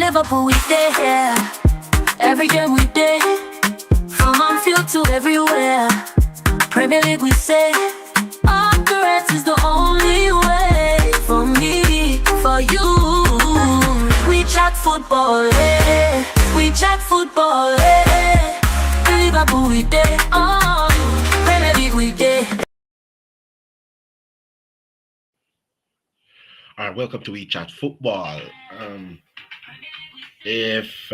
Liverpool, we there. Every game we there. From Anfield to everywhere. Premier League, we say. Our Reds is the only way. For me, for you. We chat football, eh. We chat football, eh. Liverpool, we there. Premier League, we there. All right, welcome to We Chat Football. If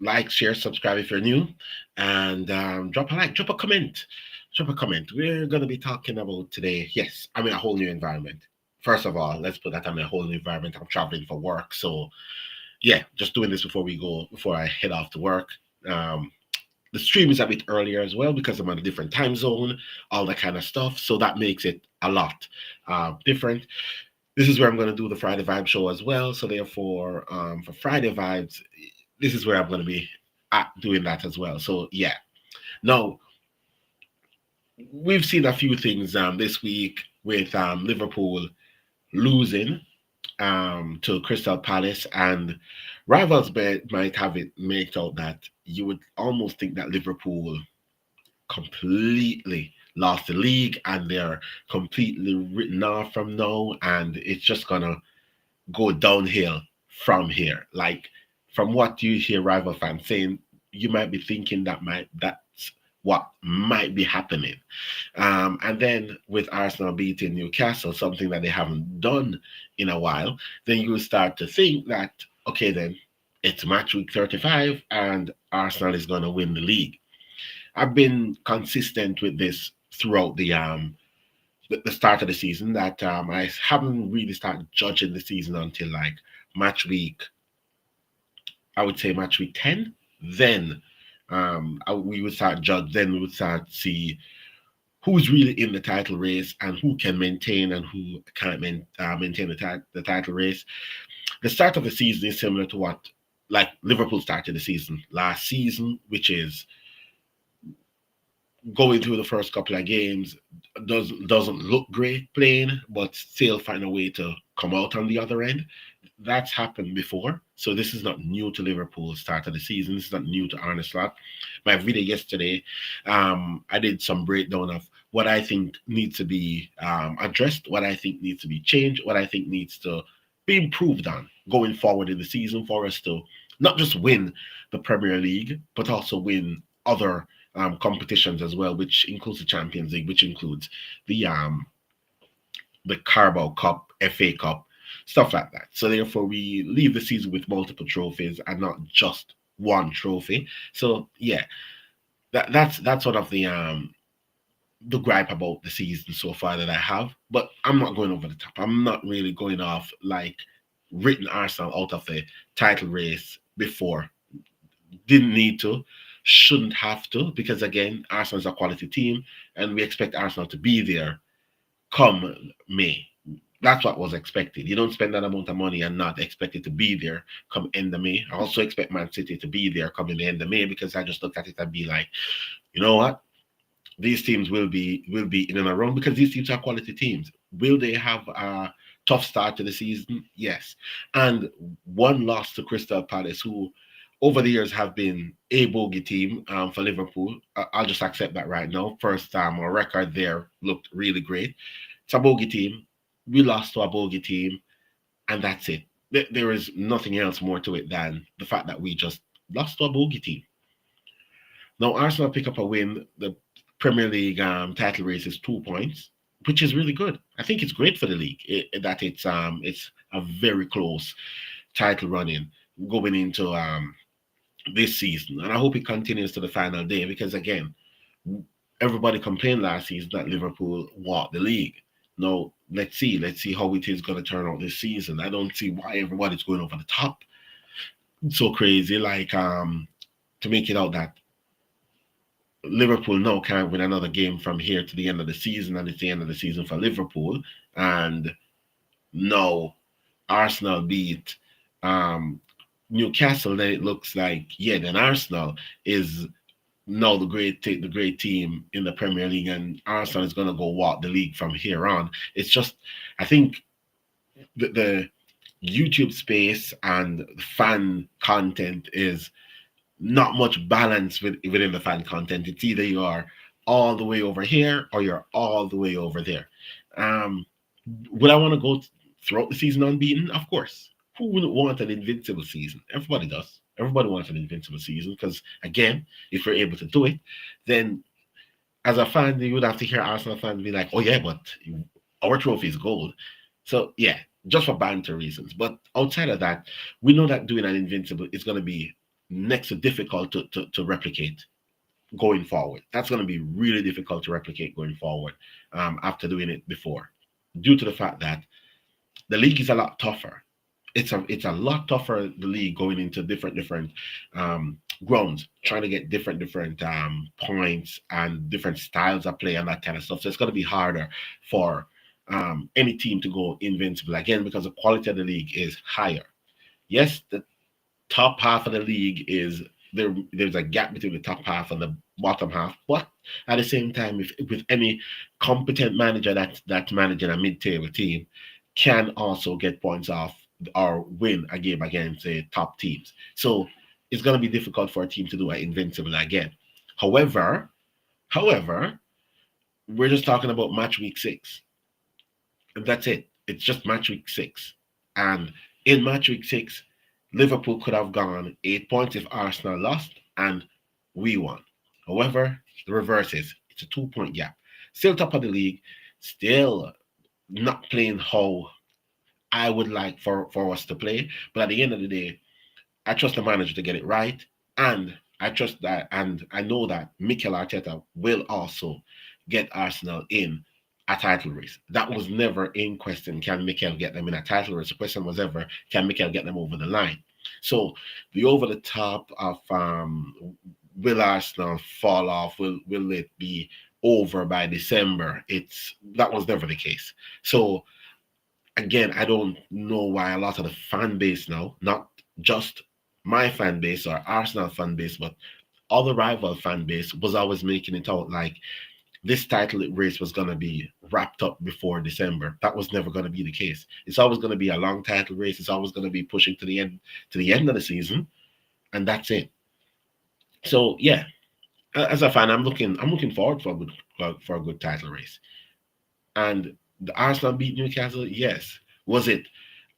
like, share, subscribe if you're new, and drop a like, drop a comment, drop a comment. We're gonna be talking about today. Yes, I'm in a whole new environment. First of all, let's put that I'm in a whole new environment. I'm traveling for work, so yeah, just doing this before I head off to work. Um, the stream is a bit earlier as well because I'm on a different time zone, all that kind of stuff. So that makes it a lot different. This is where I'm going to do the Friday Vibe show as well. So therefore, for Friday Vibes, this is where I'm going to be at doing that as well. So yeah. Now, we've seen a few things this week with Liverpool losing to Crystal Palace, and rivals might have it made out that you would almost think that Liverpool completely lost the league and they're completely written off from now, and it's just gonna go downhill from here. Like, from what you hear rival fans saying, you might be thinking that's what might be happening. And then with Arsenal beating Newcastle, something that they haven't done in a while, then you start to think that, okay, then it's match week 35 and Arsenal is going to win the league. I've been consistent with this throughout the start of the season, that I haven't really started judging the season until like match week, I would say match week 10. Then we would start judge. Then we would start see who's really in the title race and who can maintain and who can't maintain the title race. The start of the season is similar to what like Liverpool started the season last season, which is going through the first couple of games, doesn't look great playing, but still find a way to come out on the other end. That's happened before, so this is not new to Liverpool start of the season. This is not new to Arne Slot. My video yesterday, I did some breakdown of what I think needs to be addressed, what I think needs to be changed, what I think needs to be improved on going forward in the season for us to not just win the Premier League, but also win other competitions as well, which includes the Champions League, which includes the Carabao Cup, FA Cup, stuff like that. So therefore, we leave the season with multiple trophies and not just one trophy. So yeah, that's sort of the gripe about the season so far that I have. But I'm not going over the top. I'm not really going off like written Arsenal out of the title race before. Didn't need to, shouldn't have to, because again, Arsenal is a quality team, and we expect Arsenal to be there come May. That's what was expected. You don't spend that amount of money and not expect it to be there come end of May. I also expect Man City to be there coming the end of May, because I just look at it and be like, you know what? These teams will be in and around, because these teams are quality teams. Will they have a tough start to the season? Yes. And one loss to Crystal Palace, who over the years have been a bogey team for Liverpool. I'll just accept that right now. First time our record there looked really great. It's a bogey team. We lost to a bogey team, and that's it. There is nothing else more to it than the fact that we just lost to a bogey team. Now Arsenal pick up a win. The Premier League title race is 2 points, which is really good. I think it's great for the league that it's a very close title running going into this season, and I hope it continues to the final day, because again, everybody complained last season that Liverpool walked the league. Now let's see how it is going to turn out this season. I don't see why everybody's going over the top so crazy, like to make it out that Liverpool now can't win another game from here to the end of the season, and it's the end of the season for Liverpool. And now Arsenal beat Newcastle, then it looks like, yeah, then Arsenal is now the great team in the Premier League, and Arsenal is going to go walk the league from here on. It's just, I think the YouTube space and fan content is not much balance within the fan content. It's either you are all the way over here or you're all the way over there. Um, would I want to go throughout the season unbeaten? Of course. Who wouldn't want an invincible season? Everybody does. Everybody wants an invincible season because, again, if we're able to do it, then as a fan, you would have to hear Arsenal fans be like, "Oh yeah, but our trophy is gold." So yeah, just for banter reasons. But outside of that, we know that doing an invincible is going to be next to difficult to replicate going forward. That's going to be really difficult to replicate going forward after doing it before, due to the fact that the league is a lot tougher. It's a lot tougher, the league, going into different grounds, trying to get different points and different styles of play and that kind of stuff. So it's going to be harder for any team to go invincible again because the quality of the league is higher. Yes, the top half of the league is there. There's a gap between the top half and the bottom half, but at the same time, if with any competent manager that's managing a mid-table team, can also get points off or win a game against the top teams. So it's going to be difficult for a team to do an invincible again. However, however, we're just talking about match week 6. That's it. It's just match week 6. And in match week 6, Liverpool could have gone 8 points if Arsenal lost and we won. However, the reverse is it's a 2 point gap. Still top of the league, still not playing how I would like for us to play. But at the end of the day, I trust the manager to get it right. And I trust that, and I know that Mikel Arteta will also get Arsenal in a title race. That was never in question. Can Mikel get them in a title race? The question was ever, can Mikel get them over the line? So the over the top of will Arsenal fall off? Will it be over by December? It's that was never the case. So again, I don't know why a lot of the fan base now, not just my fan base or Arsenal fan base, but other rival fan base was always making it out like this title race was going to be wrapped up before December. That was never going to be the case. It's always going to be a long title race. It's always going to be pushing to the end of the season, and that's it. So yeah, as a fan, I'm looking forward for a good title race. And the Arsenal beat Newcastle. Yes. Was it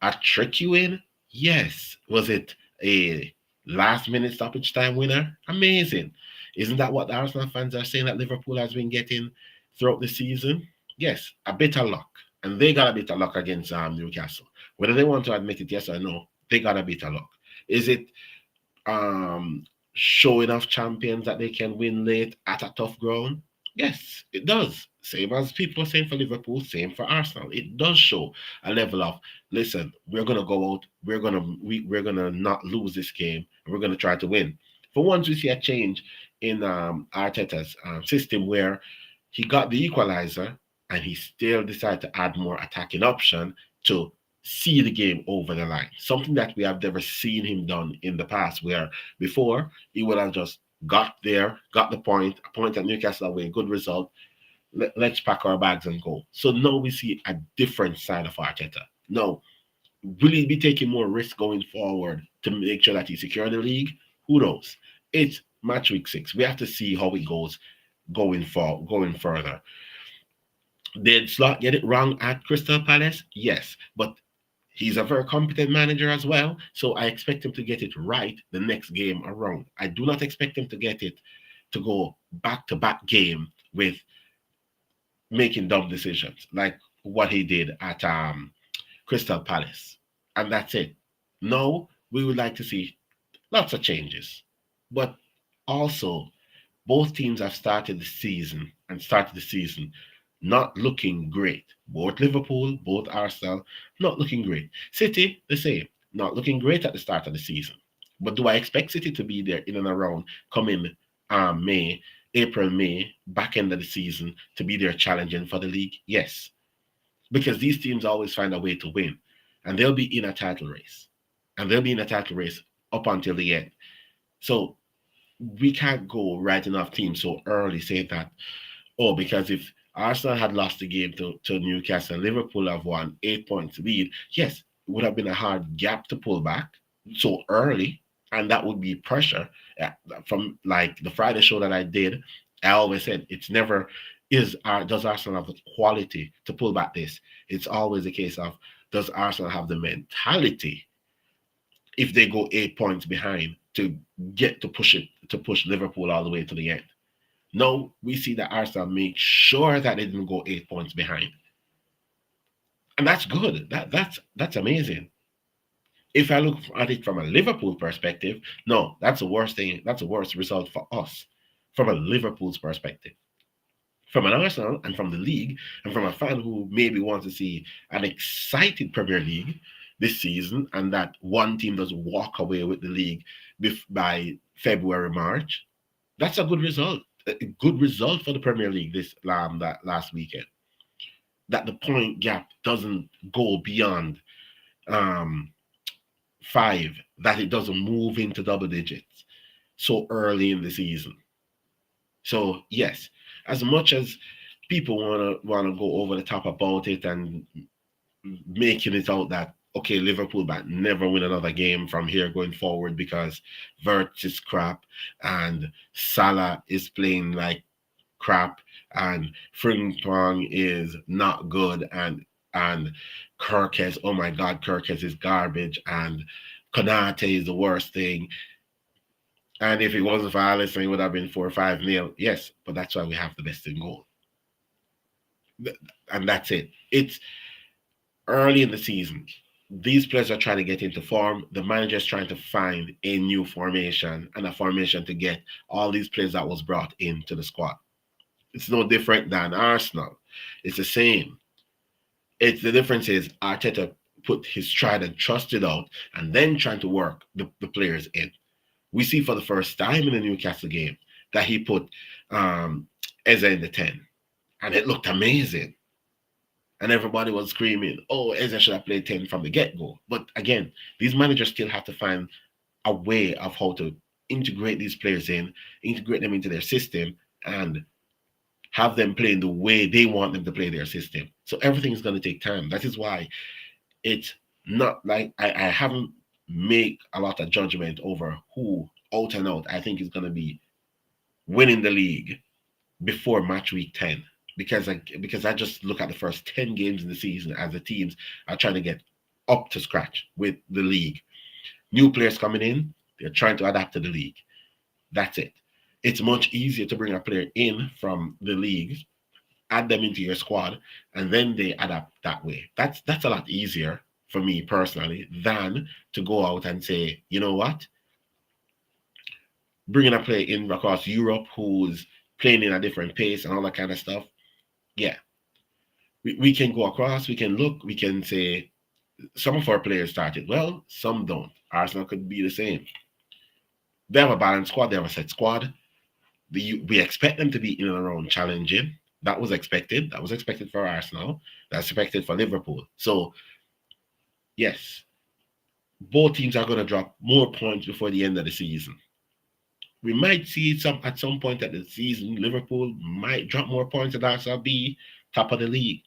a tricky win? Yes. Was it a last minute stoppage time winner? Amazing. Isn't that what the Arsenal fans are saying that Liverpool has been getting throughout the season? Yes, a bit of luck. And they got a bit of luck against Newcastle. Whether they want to admit it, yes or no, they got a bit of luck. Is it showing off champions that they can win late at a tough ground? Yes, it does. Same as people are saying for Liverpool, same for Arsenal. It does show a level of listen, we're gonna go out, we're gonna not lose this game, and we're gonna try to win. For once, we see a change in Arteta's system where he got the equalizer and he still decided to add more attacking option to see the game over the line. Something that we have never seen him done in the past, where before he would have just got there, got the point, a point at Newcastle away, good result. Let's pack our bags and go. So now we see a different side of Arteta. Now, will he be taking more risk going forward to make sure that he secure the league? Who knows? It's match week 6. We have to see how it goes going further. Did Slot get it wrong at Crystal Palace? Yes, but he's a very competent manager as well, so I expect him to get it right the next game around. I do not expect him to get it to go back to back game with making dumb decisions like what he did at Crystal Palace. And that's it. No, we would like to see lots of changes. But also, both teams have started the season not looking great. Both Liverpool, both Arsenal, not looking great. City, the same, not looking great at the start of the season. But do I expect City to be there in and around coming May, April, May, back end of the season to be there challenging for the league? Yes, because these teams always find a way to win, and they'll be in a title race, and they'll be in a title race up until the end. So we can't go writing off teams so early, say that, oh, because if Arsenal had lost the game to Newcastle and Liverpool have won 8 points lead, yes, would have been a hard gap to pull back so early, and that would be pressure. From like the Friday show that I did, I always said it's never does Arsenal have the quality to pull back this. It's always a case of does Arsenal have the mentality if they go 8 points behind to get to push Liverpool all the way to the end. No, we see that Arsenal make sure that they didn't go 8 points behind, and that's good. That's amazing. If I look at it from a Liverpool perspective, no, that's the worst thing. That's the worst result for us from a Liverpool's perspective. From an Arsenal and from the league, and from a fan who maybe wants to see an exciting Premier League this season, and that one team does walk away with the league by February, March, that's a good result. A good result for the Premier League this that last weekend. That the point gap doesn't go beyond um, five, that it doesn't move into double digits so early in the season. So yes, as much as people wanna go over the top about it and making it out that okay, Liverpool might never win another game from here going forward because Vert is crap and Salah is playing like crap and Frimpong is not good and Kirkes, oh my god, Kirkes is garbage and Konate is the worst thing. And if it wasn't for Alisson, it would have been 4 or 5 nil. Yes, but that's why we have the best in goal. And that's it. It's early in the season. These players are trying to get into form. The manager is trying to find a new formation and a formation to get all these players that was brought into the squad. It's no different than Arsenal. It's the same. It's the difference is Arteta put his tried and trusted out and then trying to work the players in. We see for the first time in the Newcastle game that he put Eze in the 10. And it looked amazing. And everybody was screaming, oh, Eze should have played 10 from the get go. But again, these managers still have to find a way of how to integrate these players in, integrate them into their system, and have them playing the way they want them to play their system. So everything is going to take time. That is why it's not like I haven't made a lot of judgment over who out and out I think is going to be winning the league before match week 10 because I just look at the first 10 games in the season as the teams are trying to get up to scratch with the league. New players coming in, they're trying to adapt to the league. That's it. It's much easier to bring a player in from the league, add them into your squad, and then they adapt that way. That's a lot easier for me personally than to go out and say, you know what, bringing a player in across Europe who's playing in a different pace and all that kind of stuff. Yeah, we can go across, we can look, we can say some of our players started well, some don't. Arsenal could be the same. They have a balanced squad, they have a set squad. We expect them to be in and around challenging. That was expected. That was expected for Arsenal. That's expected for Liverpool. So, yes, both teams are going to drop more points before the end of the season. We might see some at some point at the season, Liverpool might drop more points than Arsenal, be top of the league.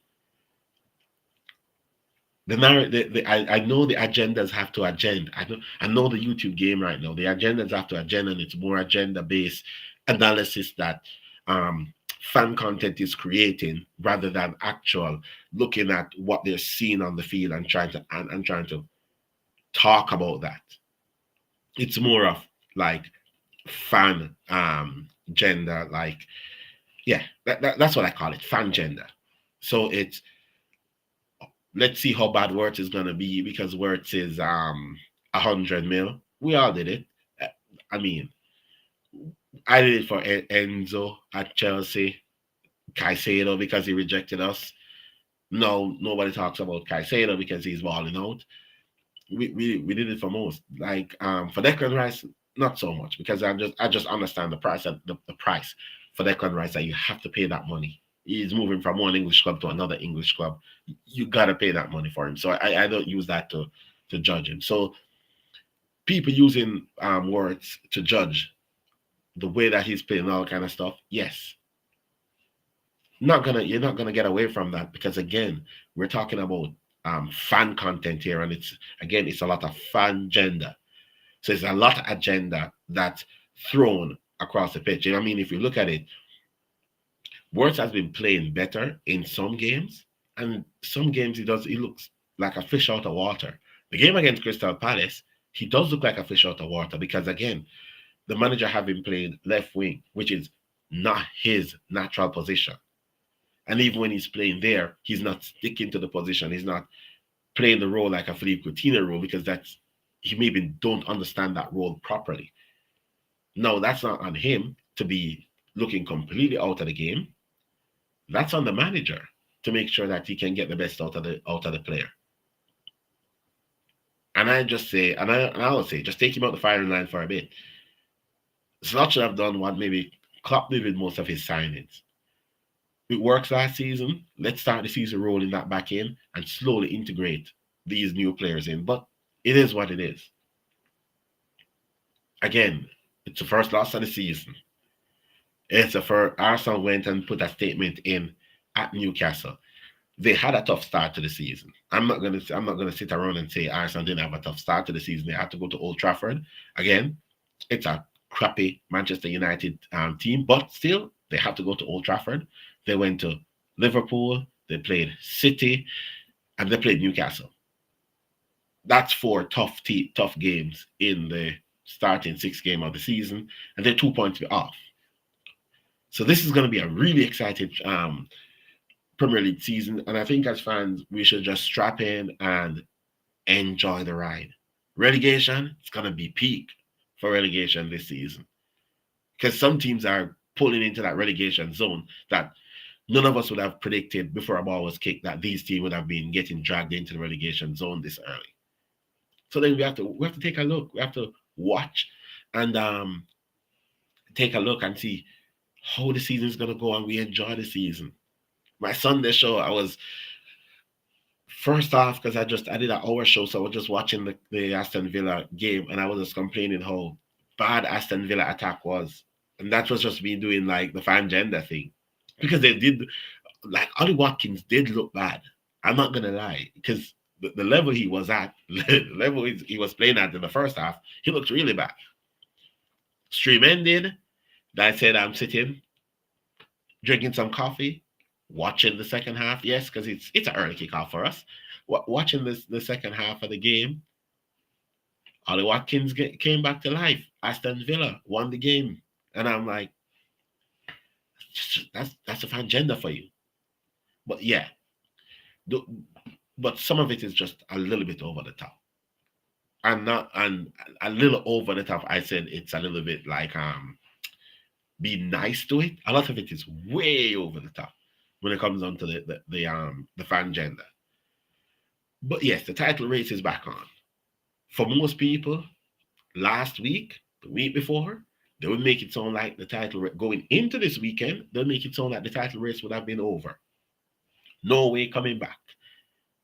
I know the agendas have to agenda. I know the YouTube game right now. The agendas have to agenda, and it's more agenda based analysis that fan content is creating rather than actual looking at what they're seeing on the field and trying to talk about that. It's more of like fan gender, like yeah, that's what I call it, fan gender. So it's let's see how bad Wirtz is gonna be because Wirtz is 100 mil. We all did it. Uh, I mean, I did it for Enzo at Chelsea, Caicedo because he rejected us. No, nobody talks about Caicedo because he's balling out. We did it for most. Like for Declan Rice, not so much because I just understand the price for Declan Rice that you have to pay that money. He's moving from one English club to another English club. You gotta pay that money for him. So I don't use that to judge him. So people using words to judge the way that he's playing all kind of stuff. Yes, you're not gonna get away from that because again we're talking about fan content here, and it's a lot of fan gender. So it's a lot of agenda that's thrown across the pitch. I mean, if you look at it, Words has been playing better in some games, and some games he looks like a fish out of water. The game against Crystal Palace, he does look like a fish out of water because again, the manager have him playing left wing, which is not his natural position. And even when he's playing there, he's not sticking to the position. He's not playing the role like a Philippe Coutinho role because that's he maybe don't understand that role properly. No, that's not on him to be looking completely out of the game. That's on the manager to make sure that he can get the best out of the player. And I just say, and I would say, just take him out the firing line for a bit. Slot should have done what maybe Klopp did with most of his signings. It works last season. Let's start the season rolling that back in and slowly integrate these new players in. But it is what it is. Again, it's the first loss of the season. It's the first. Arsenal went and put a statement in at Newcastle. They had a tough start to the season. I'm not gonna sit around and say Arsenal didn't have a tough start to the season. They had to go to Old Trafford. Again, it's a crappy Manchester United team, but still they have to go to Old Trafford. They went to Liverpool, they played City, and they played Newcastle. That's four tough games in the starting sixth game of the season, and they're 2 points off. So this is going to be a really exciting Premier League season, and I think as fans we should just strap in and enjoy the ride. Relegation, it's going to be peak for relegation this season because some teams are pulling into that relegation zone that none of us would have predicted before a ball was kicked that these teams would have been getting dragged into the relegation zone this early. So then we have to take a look. We have to watch and take a look and see how the season is gonna go, and we enjoy the season. My Sunday show, I was first off because I did an hour show, so I was just watching the Aston Villa game, and I was just complaining how bad Aston Villa attack was, and that was just me doing like the fan gender thing because they did like Ollie Watkins did look bad. I'm not gonna lie because the level he was at, the level he was playing at in the first half, he looked really bad. Stream ended. I said I'm sitting, drinking some coffee, watching the second half. Yes, because it's an early kickoff for us. Watching the second half of the game, Ollie Watkins came back to life. Aston Villa won the game, and I'm like, that's a fan gender for you. But yeah, but some of it is just a little bit over the top. And a little over the top. I said it's a little bit like be nice to it. A lot of it is way over the top when it comes on to the fan gender. But yes, the title race is back on. For most people, last week, the week before, they would make it sound like the going into this weekend, they'll make it sound like the title race would have been over. No way coming back.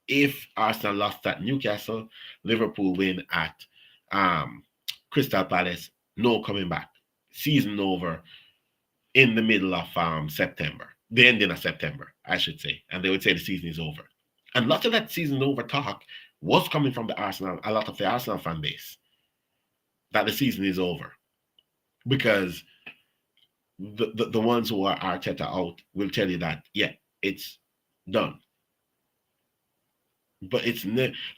If Arsenal lost at Newcastle, Liverpool win at Crystal Palace, no coming back. Season over in the middle of September, the ending of September, I should say, and they would say the season is over. And a lot of that season over talk was coming from a lot of the Arsenal fan base, that the season is over, because the ones who are Arteta out will tell you that it's done. But it's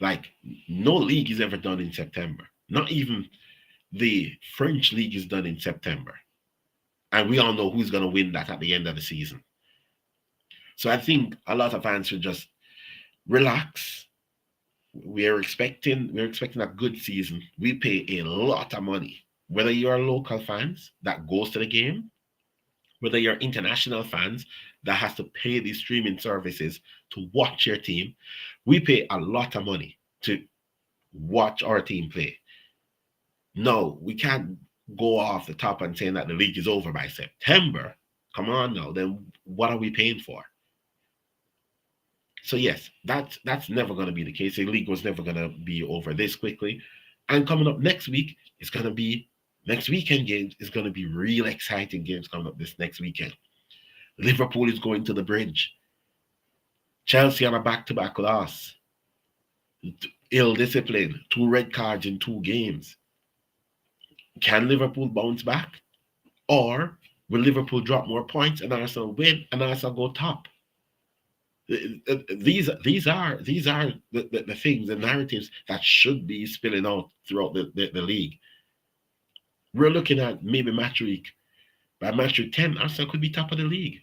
like no league is ever done in September. Not even the French league is done in September. And we all know who's going to win that at the end of the season. So I think a lot of fans should just relax. We're expecting a good season. We pay a lot of money. Whether you're local fans that goes to the game, whether you're international fans that has to pay these streaming services to watch your team, we pay a lot of money to watch our team play. No, we can't go off the top and saying that the league is over by September. Come on now, then what are we paying for? So yes, that's never going to be the case. The league was never going to be over this quickly. And coming up next week, it's going to be next weekend games. Is going to be real exciting games coming up this next weekend. Liverpool is going to the Bridge. Chelsea on a back-to-back loss. ill discipline, 2 red cards in 2 games. Can Liverpool bounce back? Or will Liverpool drop more points and Arsenal win and Arsenal go top? These are the things, the narratives that should be spilling out throughout the league. We're looking at maybe match week. By match week 10, Arsenal could be top of the league.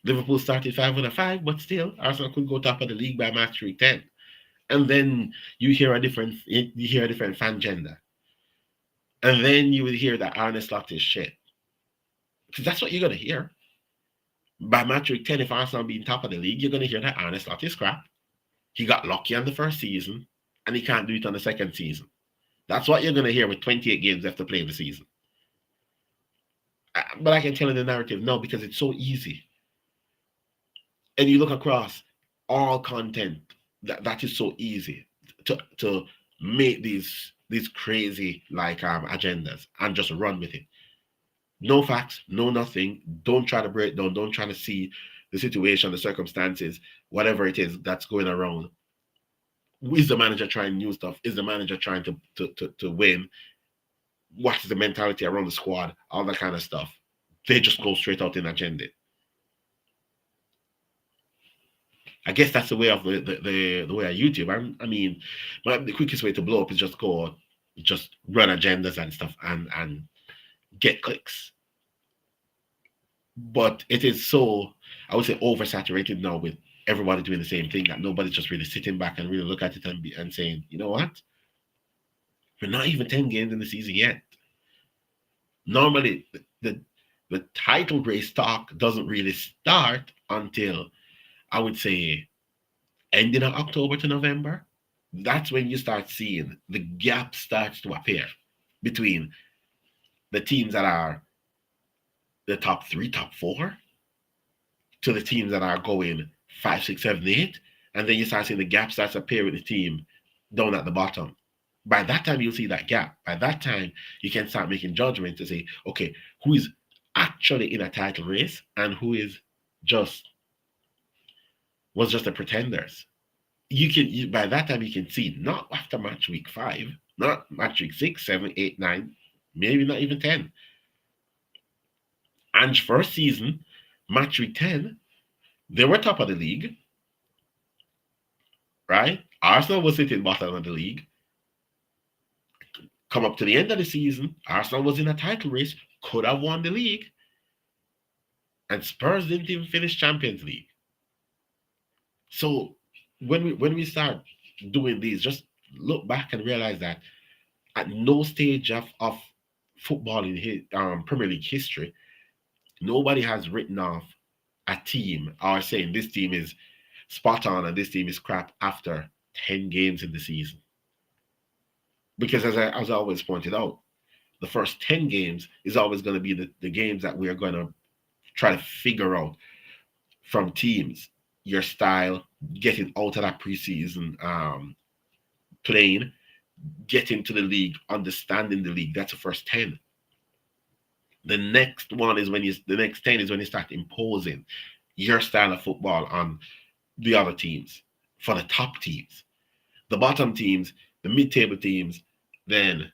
Liverpool started 5-5, but still, Arsenal could go top of the league by match week 10. And then you hear a different fan gender. And then you would hear that Arne Slot is shit. Because that's what you're gonna hear. By match week 10, if Arsenal being top of the league, you're gonna hear that Arne Slot is crap. He got lucky on the first season, and he can't do it on the second season. That's what you're gonna hear with 28 games left to play in the season. But I can tell in the narrative no, because it's so easy. And you look across all content that is so easy to make these crazy like agendas and just run with it. No facts, no nothing. Don't try to break down. Don't try to see the situation, the circumstances, whatever it is that's going around. Is the manager trying new stuff? Is the manager trying to win? What is the mentality around the squad? All that kind of stuff. They just go straight out in agenda. I guess that's the way of the way of YouTube. I mean, the quickest way to blow up is just run agendas and stuff and get clicks. But it is so, I would say, oversaturated now with everybody doing the same thing that nobody's just really sitting back and really look at it and saying, you know what? We're not even 10 games in the season yet. Normally, the title race talk doesn't really start until, I would say, ending of October to November. That's when you start seeing the gap starts to appear between the teams that are the top 3, top 4, to the teams that are going 5, 6, 7, 8, and then you start seeing the gap starts to appear with the team down at the bottom. By that time, you'll see that gap. By that time, you can start making judgments to say, okay, who is actually in a title race and who is was just the pretenders. By that time you can see, not after match week 5, not match week 6, 7, 8, 9, maybe not even 10. And first season, match week 10, they were top of the league, right? Arsenal was sitting bottom of the league. Come up to the end of the season, Arsenal was in a title race, could have won the league, and Spurs didn't even finish Champions League. So when we start doing these, just look back and realize that at no stage of football in Premier League history, nobody has written off a team or saying this team is spot on and this team is crap after 10 games in the season. Because as I always pointed out, the first 10 games is always going to be the games that we are going to try to figure out from teams, your style, getting out of that preseason playing, getting to the league, understanding the league. That's the first 10. The next 10 is when you start imposing your style of football on the other teams, for the top teams. The bottom teams, the mid-table teams, then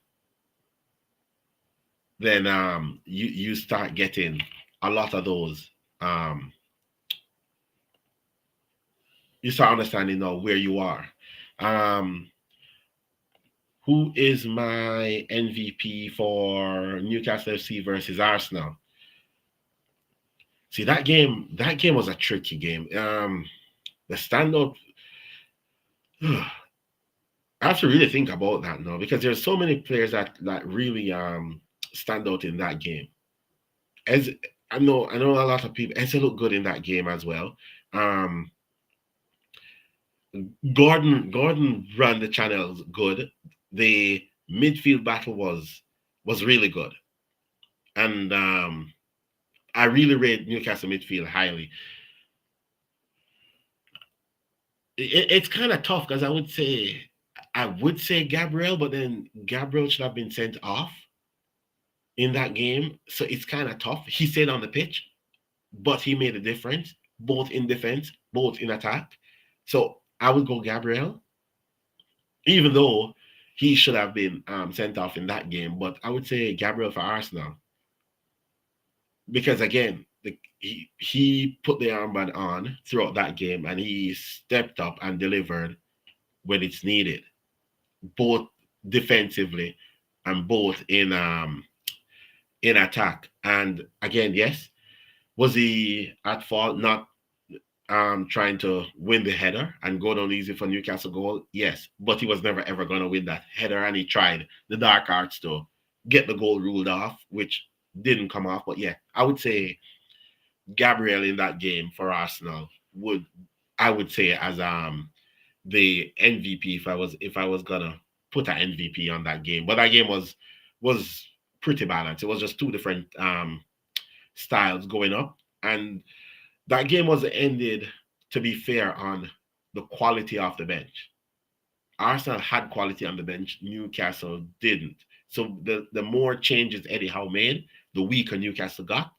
you start getting a lot of those. You start understanding now where you are. Who is my MVP for Newcastle FC versus Arsenal? See, that game was a tricky game. The standout. I have to really think about that now because there's so many players that really stand out in that game. As I know a lot of people. Eze looked good in that game as well. Gordon ran the channels good. The midfield battle was really good, and I really rate Newcastle midfield highly. It's kind of tough because I would say Gabriel, but then Gabriel should have been sent off in that game. So it's kind of tough. He stayed on the pitch, but he made a difference, both in defense, both in attack. So I would go Gabriel, even though he should have been sent off in that game. But I would say Gabriel for Arsenal because again, he put the armband on throughout that game and he stepped up and delivered when it's needed, both defensively and both in attack. And again, yes, was he at fault not trying to win the header and go down easy for Newcastle goal? Yes, but he was never ever going to win that header, and he tried the dark arts to get the goal ruled off, which didn't come off. But yeah, I would say Gabriel in that game for Arsenal would I would say as the MVP if I was gonna put an MVP on that game. But that game was pretty balanced. It was just two different styles going up, and that game was ended, to be fair, on the quality of the bench. Arsenal had quality on the bench, Newcastle didn't. So the more changes Eddie Howe made, the weaker Newcastle got.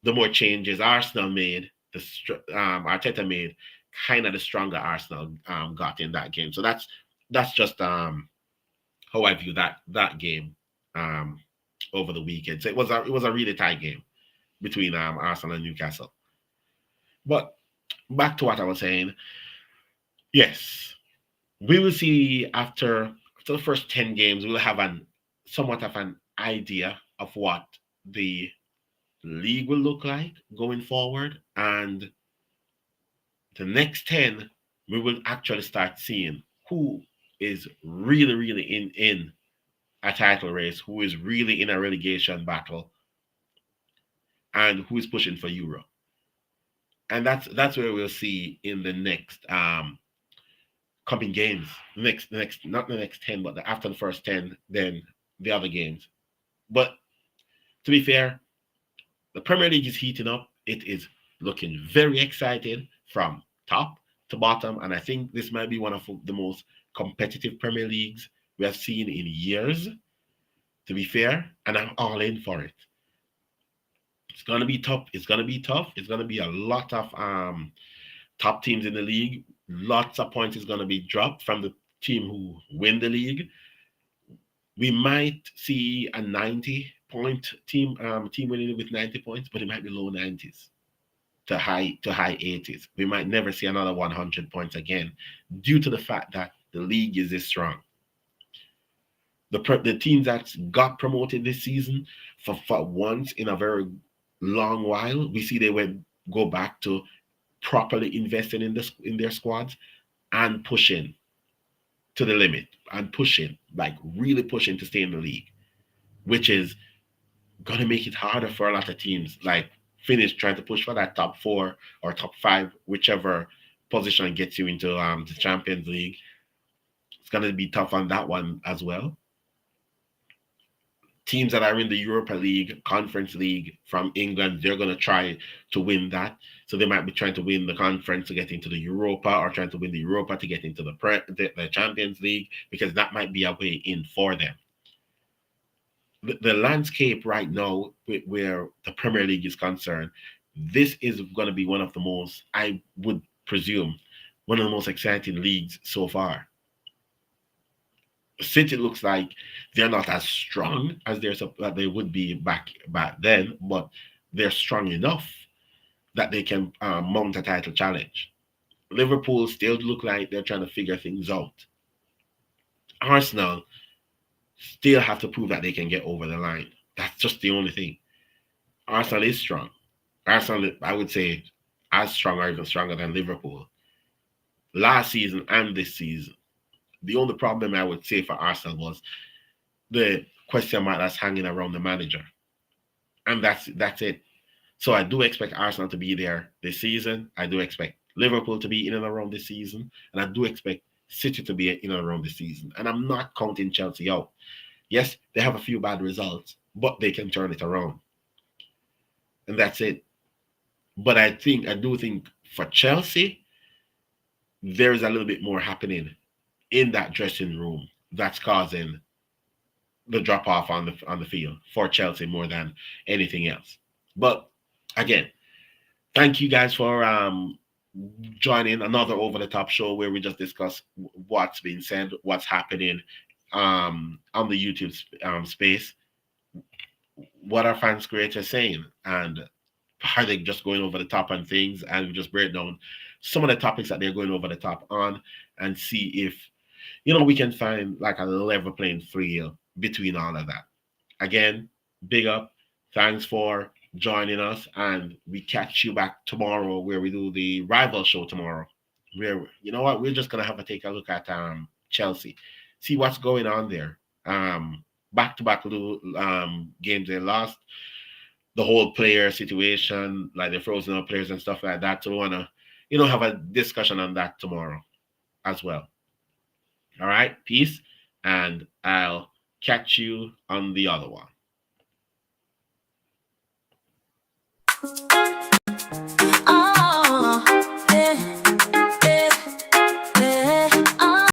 The more changes Arsenal made, Arteta made, kind of the stronger Arsenal got in that game. So that's just how I view that game um, over the weekend. So it was a really tight game between Arsenal and Newcastle. But back to what I was saying, yes, we will see after the first 10 games, we'll have an somewhat of an idea of what the league will look like going forward, and the next 10 we will actually start seeing who is really really in a title race, who is really in a relegation battle, and who is pushing for Euro. And that's where we'll see in the next coming games. Next not the next 10, but after the first 10, then the other games. But to be fair, the Premier League is heating up. It is looking very exciting from top to bottom, and I think this might be one of the most competitive Premier Leagues we have seen in years, to be fair, and I'm all in for it. It's gonna be tough. It's gonna be tough. It's gonna be a lot of top teams in the league. Lots of points is gonna be dropped from the team who win the league. We might see a 90-point team winning with 90 points, but it might be low 90s to high 80s. We might never see another 100 points again due to the fact that the league is this strong. The teams that got promoted this season for once in a very long while, we see they went go back to properly investing in their squads and pushing to the limit and pushing, like really pushing to stay in the league, which is gonna make it harder for a lot of teams. Like finish trying to push for that top four or top five, whichever position gets you into the Champions League. It's gonna be tough on that one as well. Teams that are in the Europa League, Conference League from England, they're going to try to win that. So they might be trying to win the conference to get into the Europa, or trying to win the Europa to get into the Champions League, because that might be a way in for them. The landscape right now, where the Premier League is concerned, this is going to be one of the most, I would presume, one of the most exciting leagues so far. City looks like they're not as strong as they would be back then, but they're strong enough that they can mount a title challenge. Liverpool still look like they're trying to figure things out. Arsenal still have to prove that they can get over the line. That's just the only thing. Arsenal is strong. Arsenal, I would say, as strong or even stronger than Liverpool last season and this season. The only problem I would say for Arsenal was the question mark that's hanging around the manager, and that's it. So I do expect Arsenal to be there this season. I do expect Liverpool to be in and around this season, and I do expect City to be in and around this season. And I'm not counting Chelsea out. Yes, they have a few bad results, but they can turn it around, and that's it. But I do think for Chelsea, there's a little bit more happening in that dressing room that's causing the drop off on the field for Chelsea more than anything else. But again, thank you guys for join in another over the top show where we just discuss what's being said, what's happening on the YouTube space, what are fans creators saying, and are they just going over the top on things, and we just break down some of the topics that they're going over the top on and see if we can find like a level playing field between all of that. Again, big up. Thanks for joining us, and we catch you back tomorrow where we do the rival show tomorrow. Where we're just gonna have to take a look at Chelsea, see what's going on there. Back to back games they lost, the whole player situation, like the frozen up players and stuff like that. So we wanna have a discussion on that tomorrow as well. All right, peace, and I'll catch you on the other one.